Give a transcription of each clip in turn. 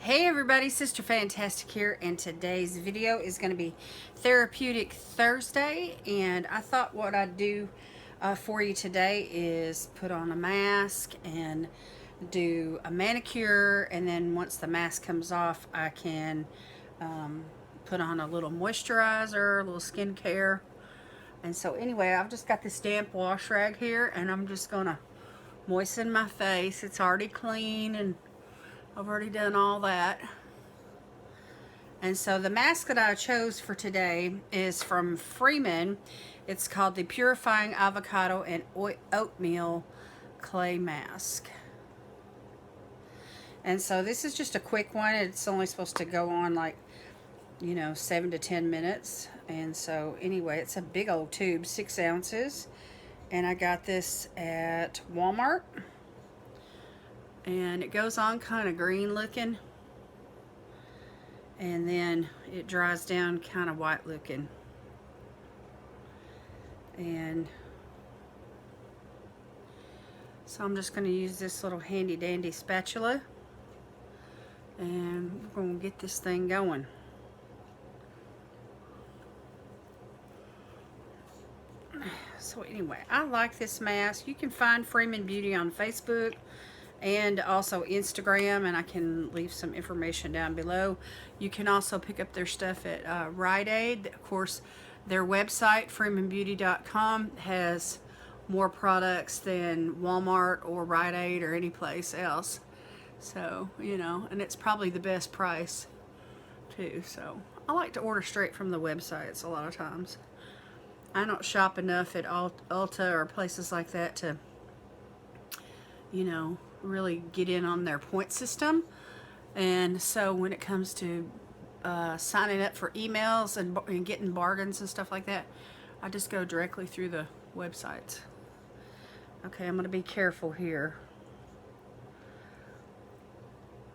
Hey everybody, Sister Fantastic here, and today's video is going to be Therapeutic Thursday, and I thought what I'd do for you today is put on a mask and do a manicure, and then once the mask comes off I can put on a little moisturizer, a little skincare. And so anyway, I've just got this damp wash rag here, and I'm just going to moisten my face. It's already clean and I've already done all that. And so the mask that I chose for today is from Freeman. It's called the Purifying Avocado and Oatmeal Clay Mask. And so this is just a quick one. It's only supposed to go on like, 7 to 10 minutes. And so anyway, it's a big old tube, 6 ounces. And I got this at Walmart. And it goes on kind of green looking, and then it dries down kind of white looking. And so I'm just going to use this little handy dandy spatula, and we're going to get this thing going. So anyway, I like this mask. You can find Freeman Beauty on Facebook and also Instagram, and I can leave some information down below. You can also pick up their stuff at Rite Aid. Of course, their website, freemanbeauty.com, has more products than Walmart or Rite Aid or any place else. So, and it's probably the best price too. So I like to order straight from the websites a lot of times. I don't shop enough at Ulta or places like that to, really get in on their point system. And so when it comes to signing up for emails and getting bargains and stuff like that, I just go directly through the websites. Okay, I'm going to be careful here.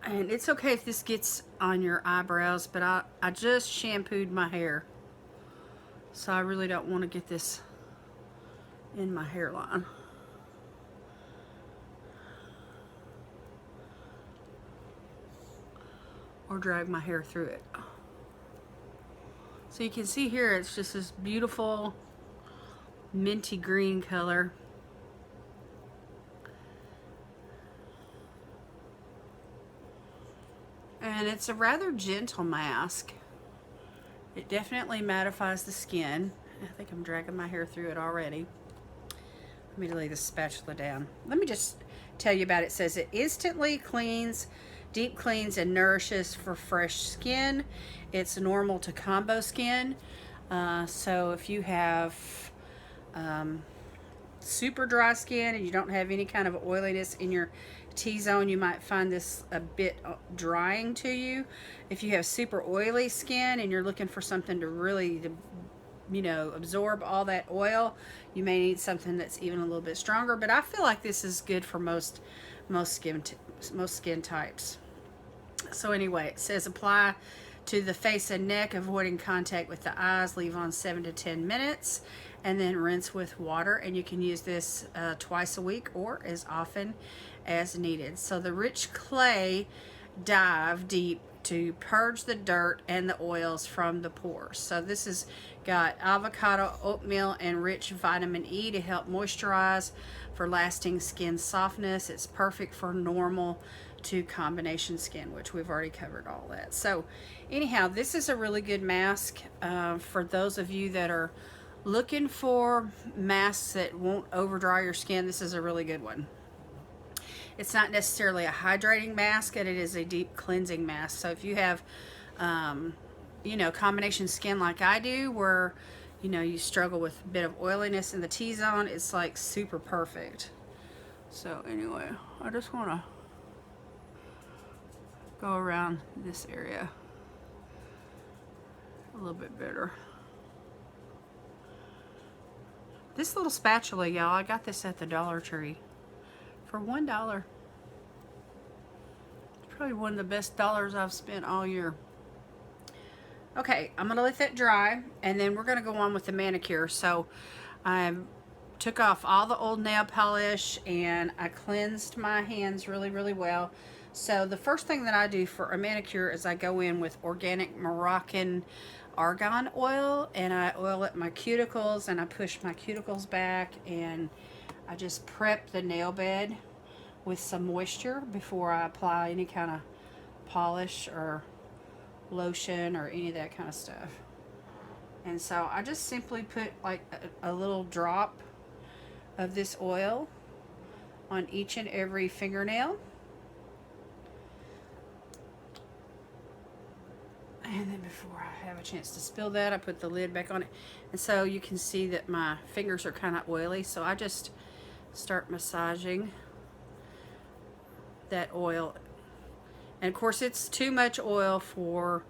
And it's okay if this gets on your eyebrows, but I just shampooed my hair, so I really don't want to get this in my hairline. Or drag my hair through it. So you can see here it's just this beautiful minty green color. And it's a rather gentle mask. It definitely mattifies the skin. I think I'm dragging my hair through it already. Let me lay the spatula down. Let me just tell you about it. It says it instantly cleans, deep cleans, and nourishes for fresh skin. It's normal to combo skin. So if you have super dry skin and you don't have any kind of oiliness in your T-zone, you might find this a bit drying to you. If you have super oily skin and you're looking for something to really absorb all that oil, you may need something that's even a little bit stronger. But I feel like this is good for most skin types. So anyway, it says apply to the face and neck, avoiding contact with the eyes. Leave on 7 to 10 minutes, and then rinse with water. And you can use this twice a week or as often as needed. So the rich clay dive deep to purge the dirt and the oils from the pores. So this has got avocado, oatmeal, and rich vitamin E to help moisturize for lasting skin softness. It's perfect for normal to combination skin, which we've already covered all that. So anyhow, this is a really good mask for those of you that are looking for masks that won't over dry your skin. This is a really good one. It's not necessarily a hydrating mask, and it is a deep cleansing mask. So if you have, combination skin like I do, where, you struggle with a bit of oiliness in the T-zone, it's like super perfect. So anyway, I just want to go around this area a little bit better. This little spatula, y'all, I got this at the Dollar Tree for $1. It's probably one of the best dollars I've spent all year. Okay, I'm going to let that dry, and then we're going to go on with the manicure. So I took off all the old nail polish, and I cleansed my hands really, really well So the first thing that I do for a manicure is I go in with organic Moroccan argan oil, and I oil up my cuticles, and I push my cuticles back, and I just prep the nail bed with some moisture before I apply any kind of polish or lotion or any of that kind of stuff. And so I just simply put like a little drop of this oil on each and every fingernail. And then before I have a chance to spill that, I put the lid back on it. And so you can see that my fingers are kind of oily. So I just start massaging that oil. And of course it's too much oil for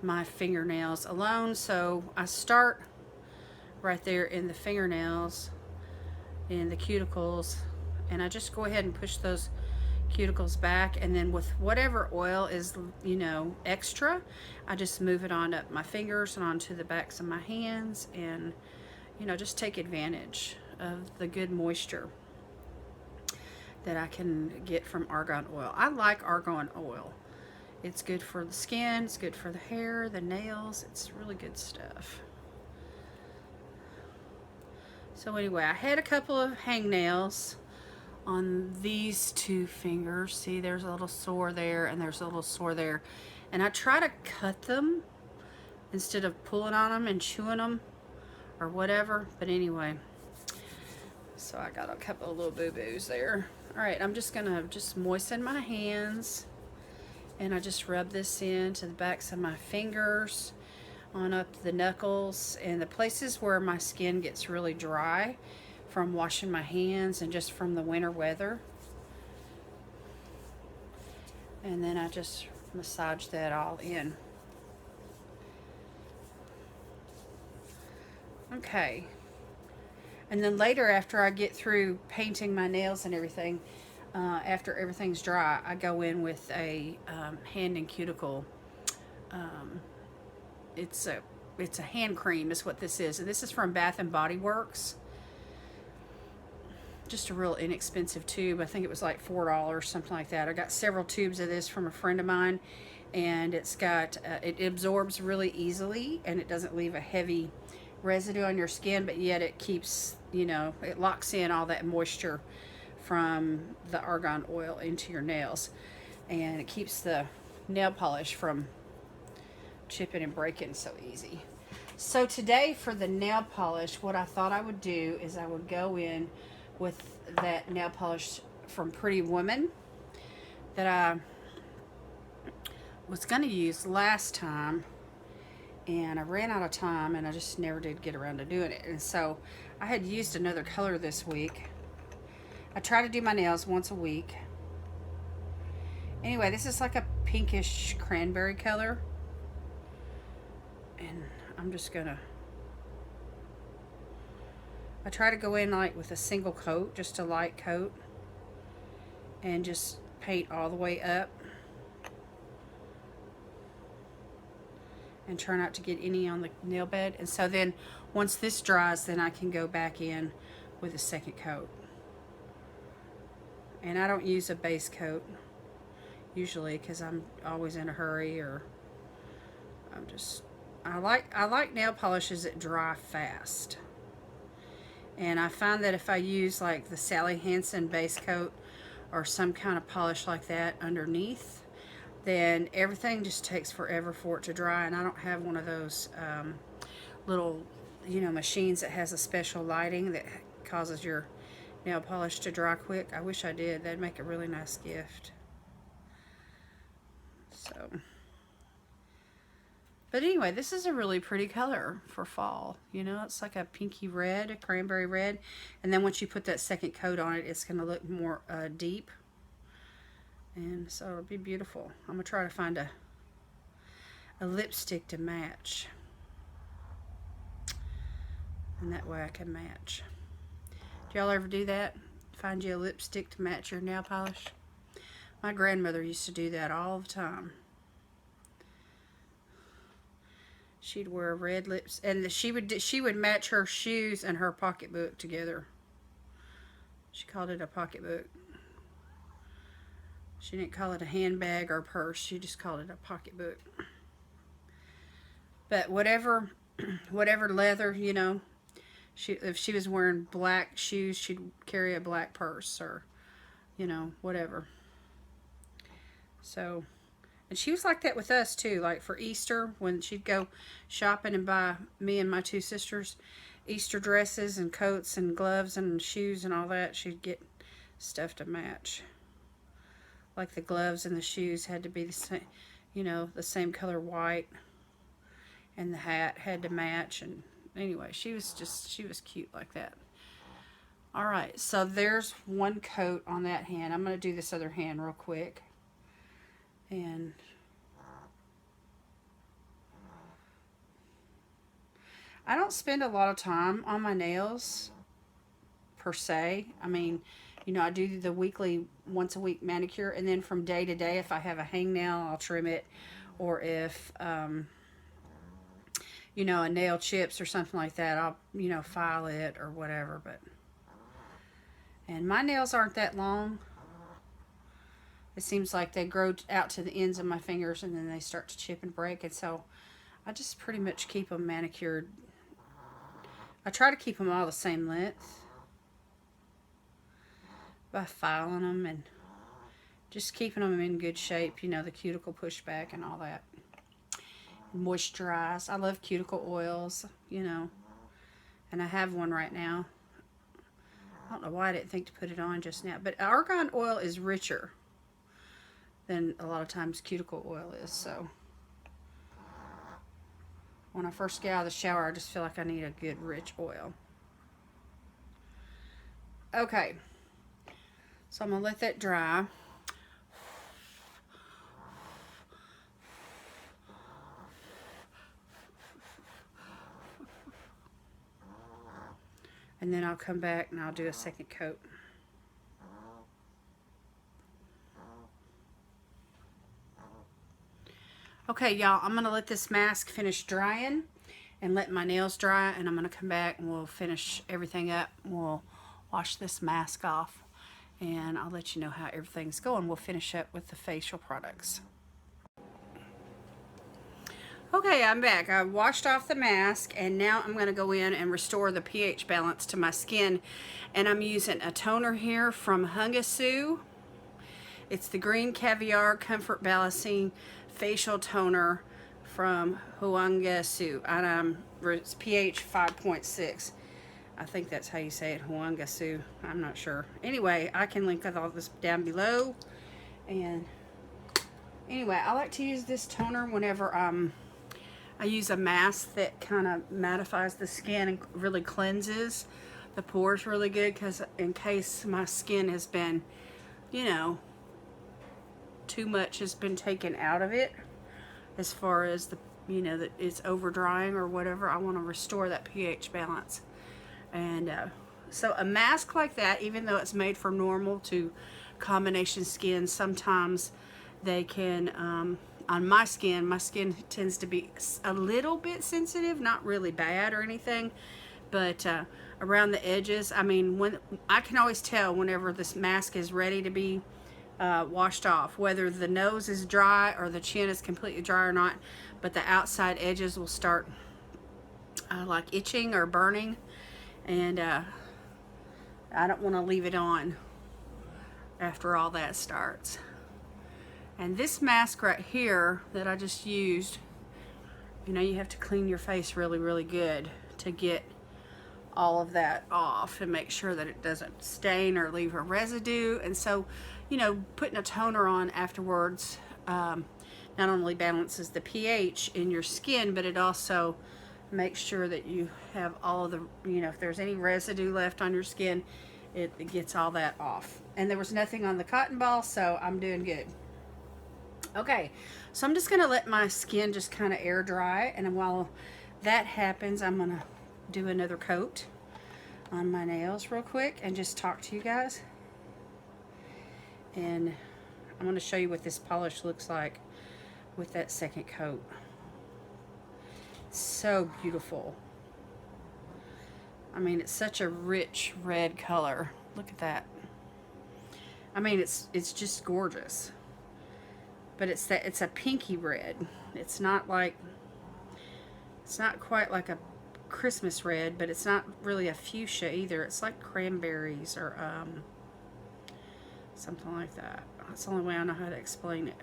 my fingernails alone. So I start right there in the fingernails, in the cuticles, and I just go ahead and push those cuticles back, and then with whatever oil is, you know, extra, I just move it on up my fingers and onto the backs of my hands, and you know, just take advantage of the good moisture that I can get from argan oil. I like argan oil. It's good for the skin, it's good for the hair, the nails, it's really good stuff. So anyway, I had a couple of hangnails on these two fingers. See, there's a little sore there and there's a little sore there. And I try to cut them instead of pulling on them and chewing them or whatever. But anyway, so I got a couple of little boo-boos there. All right, I'm just gonna moisten my hands, and I just rub this into the backs of my fingers, on up the knuckles, and the places where my skin gets really dry from washing my hands and just from the winter weather. And then I just massage that all in. Okay. And then later, after I get through painting my nails and everything, after everything's dry, I go in with a hand and cuticle. It's a hand cream is what this is. And this is from Bath and Body Works. Just a real inexpensive tube. I think it was like $4, something like that. I got several tubes of this from a friend of mine, and it's got, it absorbs really easily, and it doesn't leave a heavy residue on your skin, but yet it keeps, you know, it locks in all that moisture from the argan oil into your nails, and it keeps the nail polish from chipping and breaking so easy. So today for the nail polish, what I thought I would do is I would go in with that nail polish from Pretty Woman that I was going to use last time, and I ran out of time and I just never did get around to doing it. And so I had used another color this week. I try to do my nails once a week. Anyway, this is like a pinkish cranberry color, and I'm just gonna, I try to go in like with a single coat, just a light coat, and just paint all the way up and try not to get any on the nail bed. And so then once this dries, then I can go back in with a second coat. And I don't use a base coat usually because I'm always in a hurry, or I like nail polishes that dry fast. And I find that if I use like the Sally Hansen base coat or some kind of polish like that underneath, then everything just takes forever for it to dry. And I don't have one of those little, you know, machines that has a special lighting that causes your nail polish to dry quick. I wish I did. That'd make a really nice gift. So, but anyway, this is a really pretty color for fall. You know, it's like a pinky red, a cranberry red. And then once you put that second coat on it, it's going to look more deep. And so it'll be beautiful. I'm going to try to find a lipstick to match. And that way I can match. Do y'all ever do that? Find you a lipstick to match your nail polish? My grandmother used to do that all the time. She'd wear red lips, and she would match her shoes and her pocketbook together. She called it a pocketbook. She didn't call it a handbag or purse. She just called it a pocketbook. But whatever, whatever leather, you know, if she was wearing black shoes, she'd carry a black purse or, you know, whatever. So, and she was like that with us too. Like for Easter, when she'd go shopping and buy me and my two sisters Easter dresses and coats and gloves and shoes and all that, she'd get stuff to match. Like the gloves and the shoes had to be the same, you know, the same color white, and the hat had to match. And anyway, she was cute like that. All right, so there's one coat on that hand. I'm going to do this other hand real quick. And I don't spend a lot of time on my nails per se. I mean, you know, I do the weekly, once a week manicure, and then from day to day, if I have a hangnail, I'll trim it, or if you know, a nail chips or something like that, I'll, you know, file it or whatever. But and my nails aren't that long. It seems like they grow out to the ends of my fingers and then they start to chip and break, and so I just pretty much keep them manicured. I try to keep them all the same length by filing them and just keeping them in good shape, you know, the cuticle pushback and all that. Moisturize. I love cuticle oils, you know, and I have one right now. I don't know why I didn't think to put it on just now, but argan oil is richer than a lot of times cuticle oil is. So when I first get out of the shower, I just feel like I need a good rich oil. Okay, so I'm gonna let that dry. And then I'll come back and I'll do a second coat. Okay, y'all, I'm going to let this mask finish drying and let my nails dry, and I'm going to come back and we'll finish everything up. We'll wash this mask off, and I'll let you know how everything's going. We'll finish up with the facial products. Okay, I'm back. I washed off the mask, and now I'm going to go in and restore the pH balance to my skin. And I'm using a toner here from huangjisoo. It's the Green Caviar Comfort Balancing Facial Toner from huangjisoo. And it's pH 5.6. I think that's how you say it, huangjisoo. I'm not sure. Anyway, I can link all this down below. And anyway, I like to use this toner whenever I use a mask that kind of mattifies the skin and really cleanses the pores really good, because in case my skin has been, you know, too much has been taken out of it as far as the, you know, that it's over drying or whatever. I want to restore that pH balance. And so a mask like that, even though it's made for normal to combination skin, sometimes they can on my skin tends to be a little bit sensitive, not really bad or anything, but around the edges, I mean, when I can always tell whenever this mask is ready to be washed off, whether the nose is dry or the chin is completely dry or not, but the outside edges will start like itching or burning, and I don't want to leave it on after all that starts. And this mask right here that I just used, you know, you have to clean your face really, really good to get all of that off and make sure that it doesn't stain or leave a residue. And so, you know, putting a toner on afterwards not only balances the pH in your skin, but it also makes sure that you have all of the, you know, if there's any residue left on your skin, it gets all that off. And there was nothing on the cotton ball, so I'm doing good. Okay, so I'm just going to let my skin just kind of air dry, and while that happens, I'm going to do another coat on my nails real quick and just talk to you guys. And I'm going to show you what this polish looks like with that second coat. So beautiful. I mean, it's such a rich red color. Look at that. I mean, it's just gorgeous. But it's a pinky red. It's not like, it's not quite like a Christmas red, but it's not really a fuchsia either. It's like cranberries or something like that. That's the only way I know how to explain it.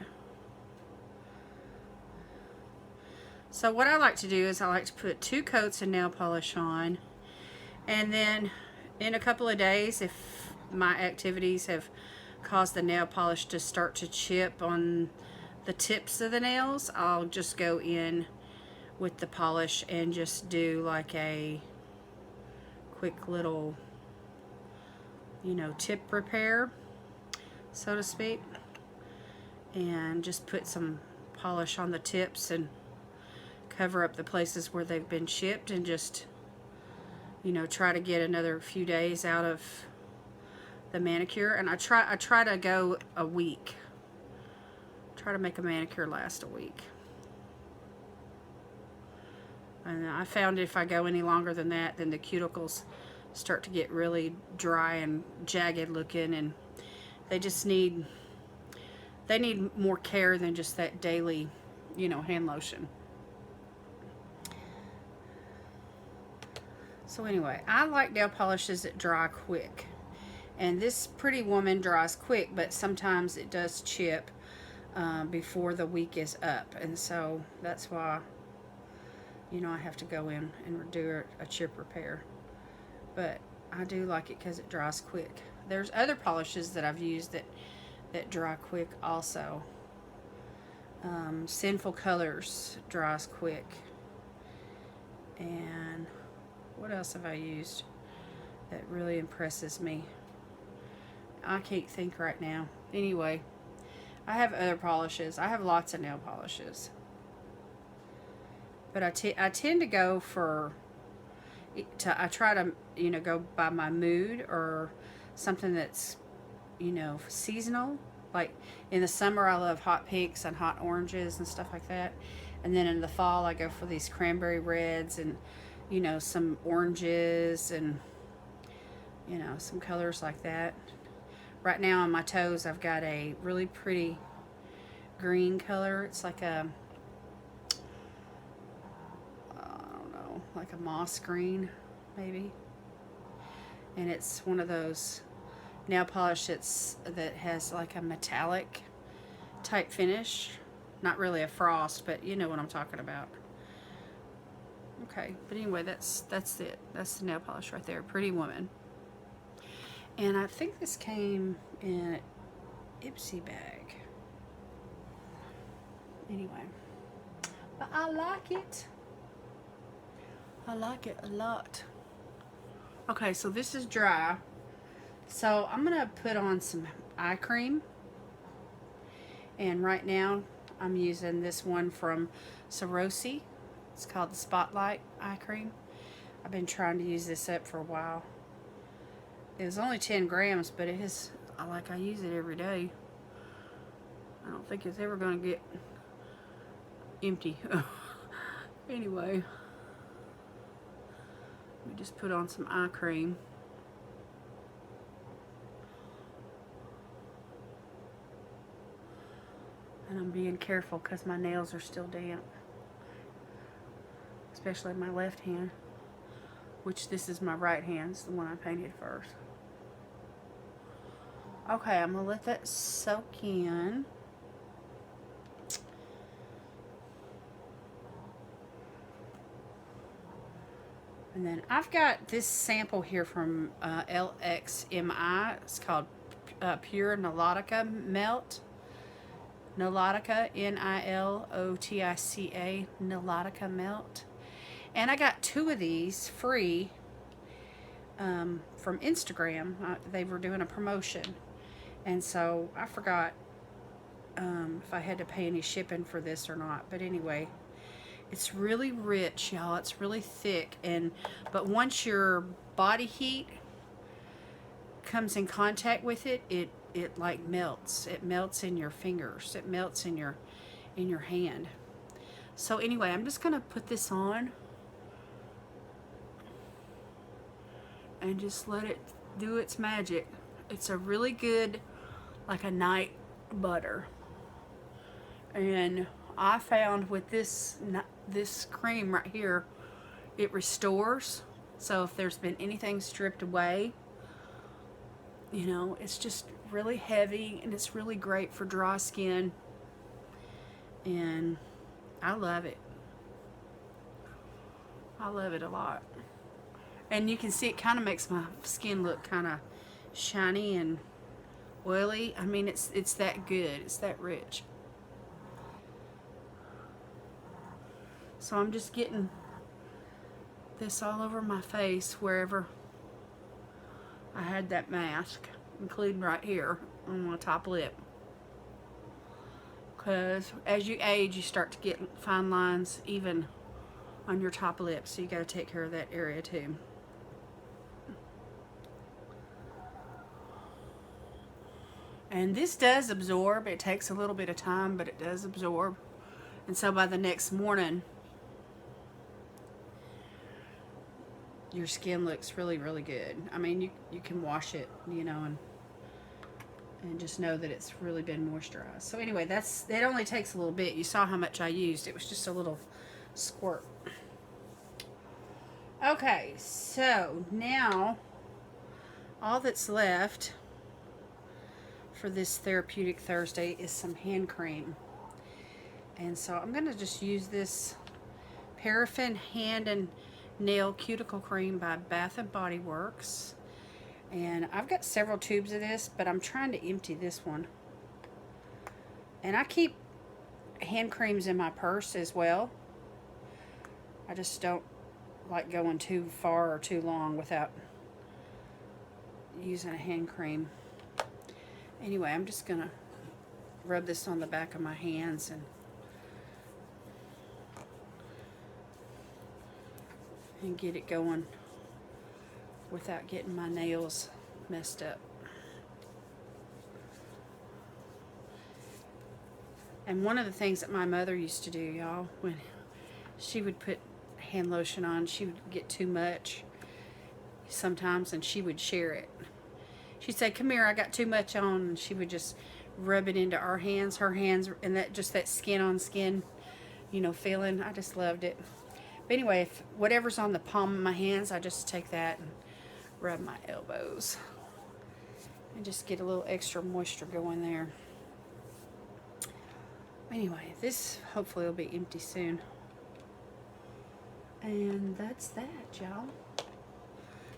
So what I like to do is I like to put 2 coats of nail polish on, and then in a couple of days, if my activities have caused the nail polish to start to chip on the tips of the nails, I'll just go in with the polish and just do like a quick little, you know, tip repair, so to speak, and just put some polish on the tips and cover up the places where they've been chipped, and just, you know, try to get another few days out of the manicure. And I try to go a week. Try to make a manicure last a week. And I found if I go any longer than that, then the cuticles start to get really dry and jagged looking, and they just need, they need more care than just that daily, you know, hand lotion. So anyway, I like nail polishes that dry quick. And this Pretty Woman dries quick, but sometimes it does chip before the week is up. And so that's why, you know, I have to go in and do a chip repair. But I do like it because it dries quick. There's other polishes that I've used that dry quick also. Sinful Colors dries quick. And what else have I used that really impresses me? I can't think right now. Anyway, I have other polishes. I have lots of nail polishes. But I tend to go for, I try to, you know, go by my mood, or something that's, you know, seasonal. Like in the summer, I love hot pinks and hot oranges and stuff like that. And then in the fall, I go for these cranberry reds and, you know, some oranges and, you know, some colors like that. Right now on my toes, I've got a really pretty green color. It's like a, I don't know, like a moss green, maybe. And it's one of those nail polish that has like a metallic type finish. Not really a frost, but you know what I'm talking about. Okay, but anyway, that's it. That's the nail polish right there, Pretty Woman. And I think this came in an Ipsy bag. Anyway, but I like it. I like it a lot. Okay, so this is dry. So I'm gonna put on some eye cream. And right now I'm using this one from Soroci. It's called the Spotlight Eye Cream. I've been trying to use this up for a while. It was only 10 grams, but it is, I use it every day. I don't think it's ever going to get empty. Anyway, we just put on some eye cream. And I'm being careful because my nails are still damp. Especially my left hand, which this is my right hand, it's the one I painted first. Okay, I'm gonna let that soak in. And then I've got this sample here from LXMI. It's called Pure Nilotica Melt. Nilotica, Nilotica, Nilotica Melt. And I got 2 of these free from Instagram. They were doing a promotion. And so I forgot if I had to pay any shipping for this or not. But anyway, it's really rich, y'all. It's really thick. But once your body heat comes in contact with it, it like melts. It melts in your fingers. It melts in your hand. So anyway, I'm just gonna put this on and just let it do its magic. It's a really good like a night butter. And I found with this cream right here, it restores. So if there's been anything stripped away, you know, it's just really heavy and it's really great for dry skin. And I love it. I love it a lot. And you can see it kind of makes my skin look kind of shiny and oily. I mean, it's that good. It's that rich. So I'm just getting this all over my face wherever I had that mask, including right here on my top lip. Because as you age, you start to get fine lines even on your top lip, so you got to take care of that area too. And this does absorb. It takes a little bit of time, but it does absorb. And so by the next morning, your skin looks really, really good. I mean, you can wash it, you know, and just know that it's really been moisturized. So anyway, it only takes a little bit. You saw how much I used. It was just a little squirt. Okay, so now all that's left for this Therapeutic Thursday is some hand cream. And so I'm going to just use this Paraffin Hand and Nail Cuticle Cream by Bath & Body Works. And I've got several tubes of this, but I'm trying to empty this one. And I keep hand creams in my purse as well. I just don't like going too far or too long without using a hand cream. Anyway, I'm just going to rub this on the back of my hands and get it going without getting my nails messed up. And one of the things that my mother used to do, y'all, when she would put hand lotion on, she would get too much sometimes, and she would share it. She'd say, "Come here, I got too much on," and she would just rub it into her hands, and that skin on skin, you know, feeling. I just loved it. But anyway, if whatever's on the palm of my hands, I just take that and rub my elbows and just get a little extra moisture going there. Anyway, this hopefully will be empty soon. And that's that, y'all.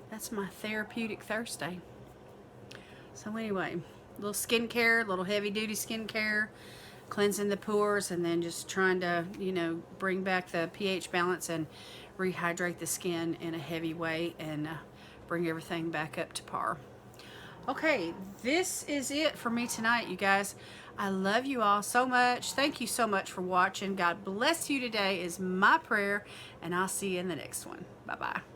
That's my Therapeutic Thursday. So anyway, little skincare, little heavy duty skincare, cleansing the pores, and then just trying to, you know, bring back the pH balance and rehydrate the skin in a heavy way and bring everything back up to par. Okay, this is it for me tonight, you guys. I love you all so much. Thank you so much for watching. God bless you today is my prayer, and I'll see you in the next one. Bye-bye.